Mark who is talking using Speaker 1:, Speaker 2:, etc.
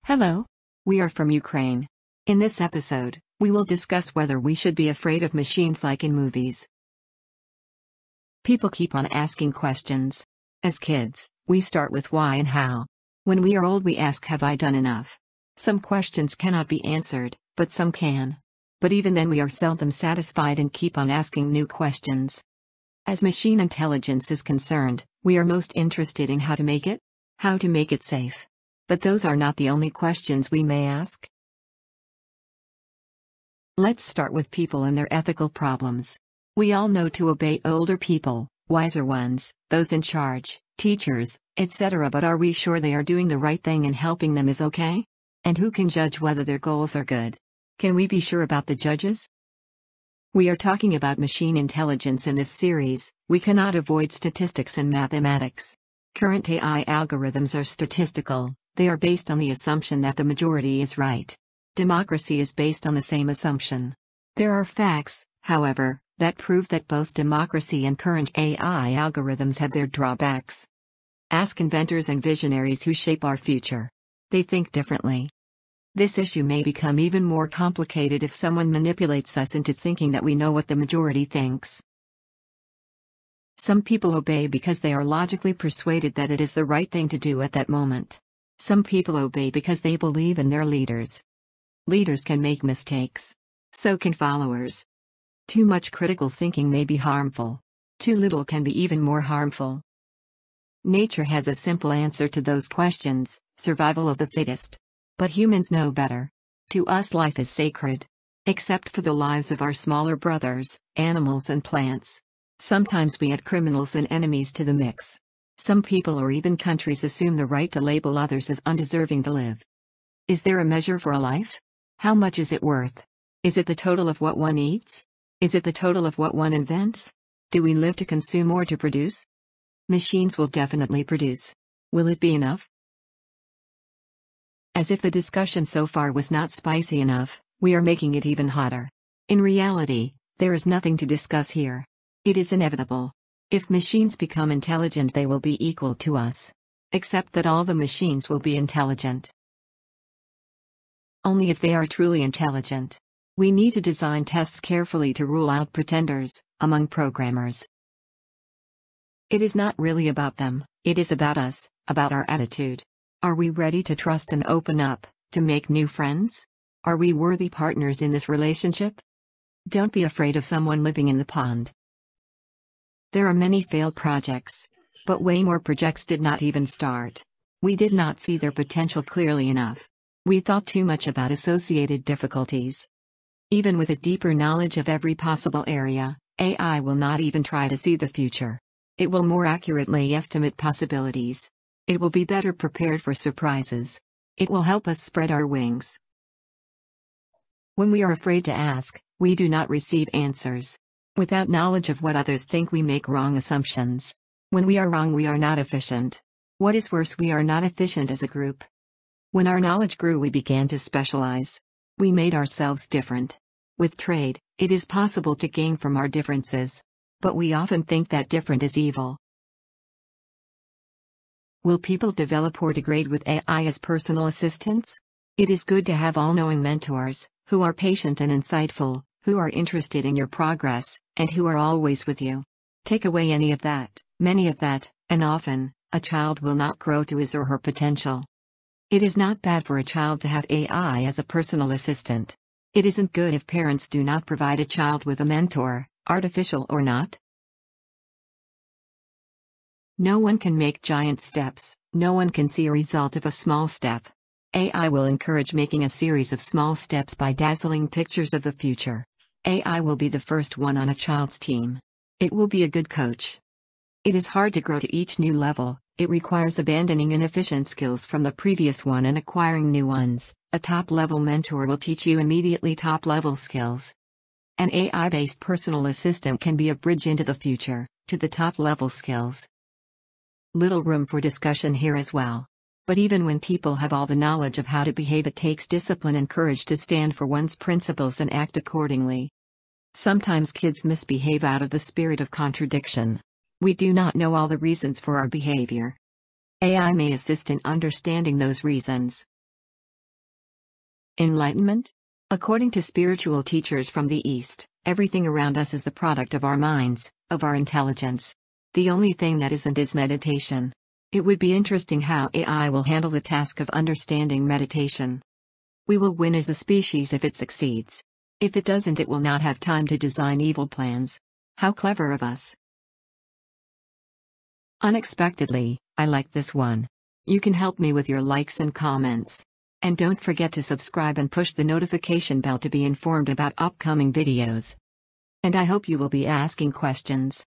Speaker 1: Hello. We are from Ukraine. In this episode, we will discuss whether we should be afraid of machines like in movies. People keep on asking questions. As kids, we start with why and how. When we are old, we ask, have I done enough? Some questions cannot be answered, but some can. But even then, we are seldom satisfied and keep on asking new questions. As machine intelligence is concerned, we are most interested in how to make it safe. But those are not the only questions we may ask. Let's start with people and their ethical problems. We all know to obey older people, wiser ones, those in charge, teachers, etc. But are we sure they are doing the right thing and helping them is okay? And who can judge whether their goals are good? Can we be sure about the judges? We are talking about machine intelligence in this series. We cannot avoid statistics and mathematics. Current AI algorithms are statistical. They are based on the assumption that the majority is right. Democracy is based on the same assumption. There are facts, however, that prove that both democracy and current AI algorithms have their drawbacks. Ask inventors and visionaries who shape our future. They think differently. This issue may become even more complicated if someone manipulates us into thinking that we know what the majority thinks. Some people obey because they are logically persuaded that it is the right thing to do at that moment. Some people obey because they believe in their leaders. Leaders can make mistakes. So can followers. Too much critical thinking may be harmful. Too little can be even more harmful. Nature has a simple answer to those questions: survival of the fittest. But humans know better. To us, life is sacred. Except for the lives of our smaller brothers, animals and plants. Sometimes we add criminals and enemies to the mix. Some people or even countries assume the right to label others as undeserving to live. Is there a measure for a life? How much is it worth? Is it the total of what one eats? Is it the total of what one invents? Do we live to consume or to produce? Machines will definitely produce. Will it be enough? As if the discussion so far was not spicy enough, we are making it even hotter. In reality, there is nothing to discuss here. It is inevitable. If machines become intelligent, they will be equal to us. Except that all the machines will be intelligent. Only if they are truly intelligent. We need to design tests carefully to rule out pretenders among programmers. It is not really about them, it is about us, about our attitude. Are we ready to trust and open up, to make new friends? Are we worthy partners in this relationship? Don't be afraid of someone living in the pond. There are many failed projects. But way more projects did not even start. We did not see their potential clearly enough. We thought too much about associated difficulties. Even with a deeper knowledge of every possible area, AI will not even try to see the future. It will more accurately estimate possibilities. It will be better prepared for surprises. It will help us spread our wings. When we are afraid to ask, we do not receive answers. Without knowledge of what others think, we make wrong assumptions. When we are wrong, we are not efficient. What is worse, we are not efficient as a group. When our knowledge grew, we began to specialize. We made ourselves different. With trade, it is possible to gain from our differences. But we often think that different is evil. Will people develop or degrade with AI as personal assistants? It is good to have all-knowing mentors, who are patient and insightful, who are interested in your progress, and who are always with you. Take away any of that, many of that, and often, a child will not grow to his or her potential. It is not bad for a child to have AI as a personal assistant. It isn't good if parents do not provide a child with a mentor, artificial or not. No one can make giant steps, no one can see a result of a small step. AI will encourage making a series of small steps by dazzling pictures of the future. AI will be the first one on a child's team. It will be a good coach. It is hard to grow to each new level. It requires abandoning inefficient skills from the previous one and acquiring new ones. A top-level mentor will teach you immediately top-level skills. An AI-based personal assistant can be a bridge into the future, to the top-level skills. Little room for discussion here as well. But even when people have all the knowledge of how to behave, it takes discipline and courage to stand for one's principles and act accordingly. Sometimes kids misbehave out of the spirit of contradiction. We do not know all the reasons for our behavior. AI may assist in understanding those reasons. Enlightenment? According to spiritual teachers from the East, everything around us is the product of our minds, of our intelligence. The only thing that isn't is meditation. It would be interesting how AI will handle the task of understanding meditation. We will win as a species if it succeeds. If it doesn't, it will not have time to design evil plans. How clever of us. Unexpectedly, I like this one. You can help me with your likes and comments. And don't forget to subscribe and push the notification bell to be informed about upcoming videos. And I hope you will be asking questions.